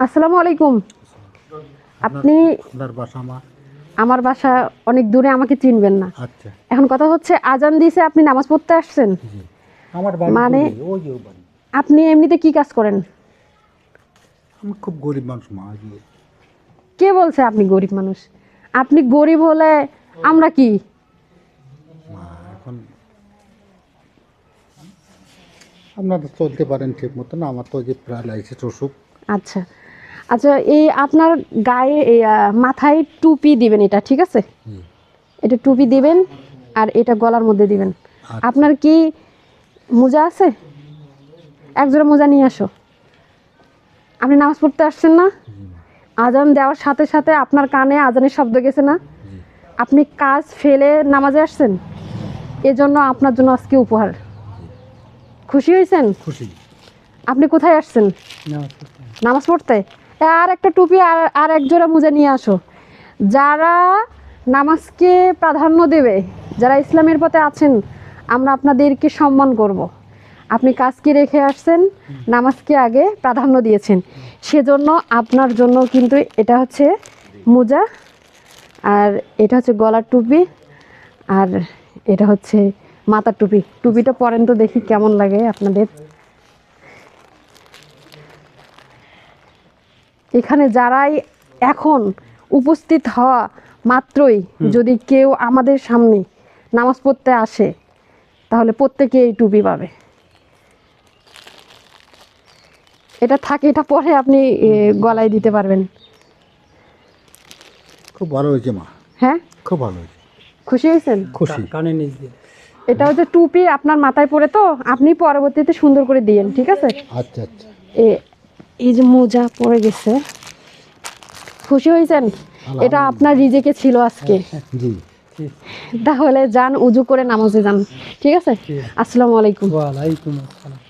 আসসালামু আলাইকুম। আপনি আপনার বাসা মা? আমার বাসা অনেক দূরে, আমাকে চিনবেন না। আচ্ছা এখন কথা হচ্ছে আজান দিয়েছে, আপনি নামাজ পড়তে আসছেন? জি, আমার বাড়ি মানে ওই যে বাড়ি। আপনি এমনিতে কি কাজ করেন? আমি খুব গরিব মানুষ মা। কে বলছে আপনি গরিব মানুষ? আপনি গরিব হলে আমরা কি? মা এখন আপনারা চলতে পারেন ঠিক মতন, আমার তো যে প্যারালাইসিস অসুখ। আচ্ছা আচ্ছা, এই আপনার গায়ে এই মাথায় টুপি দিবেন, এটা ঠিক আছে? জি। এটা টুপি দিবেন আর এটা গলার মধ্যে দিবেন। আচ্ছা। আপনার কি মোজা আছে? একজোড়া মোজা নিয়ে আসো। আপনি নামাজ পড়তে আসছেন না? আজান দেওয়ার সাথে সাথে আপনার কানে আজানের শব্দ গেছে না? আপনি কাজ ফেলে নামাজে আসছেন, এজন্য আপনার জন্য আজকে উপহার। খুশি হয়েছেন? খুশি। আপনি কোথায় আসছেন? নামাজ পড়তে। আর একটা টুপি আর এক জোড়া মোজা নিয়ে আসো। যারা নামাজকে প্রাধান্য দেবে, যারা ইসলামের পথে আছেন, আমরা আপনাদেরকে সম্মান করব। আপনি কাজকে রেখে আসছেন, নামাজকে আগে প্রাধান্য দিয়েছেন, সেজন্য আপনার জন্য কিন্তু এটা হচ্ছে মোজা, আর এটা হচ্ছে গলার টুপি, আর এটা হচ্ছে মাথার টুপি। টুপিটা পরেন তো দেখি কেমন লাগে আপনাদের। এখানে যারাই এখন উপস্থিত হওয়া মাত্রই যদি কেউ আমাদের সামনে নামাজ পড়তে আসে, তাহলে প্রত্যেকে এই টুপি পাবে। এটা থাকে, এটা পরে আপনি গলায় দিতে পারবেন। খুব ভালো হয়েছে মা। হ্যাঁ, খুব ভালো হয়েছে। খুশি হয়েছেন? খুশি। কানে নিচ দিয়ে এটা হচ্ছে টুপি, আপনার মাথায় পরে, তো আপনি পরবর্তীতে সুন্দর করে দিয়েন, ঠিক আছে? আচ্ছা আচ্ছা। এই যে মোজা পরে গেছে, খুশি হয়েছেন? এটা আপনার রিজেকে ছিল আজকে। জি। তাহলে যান, উজু করে নামাজে যান, ঠিক আছে? আসসালামু আলাইকুম। ওয়ালাইকুম আসসালাম।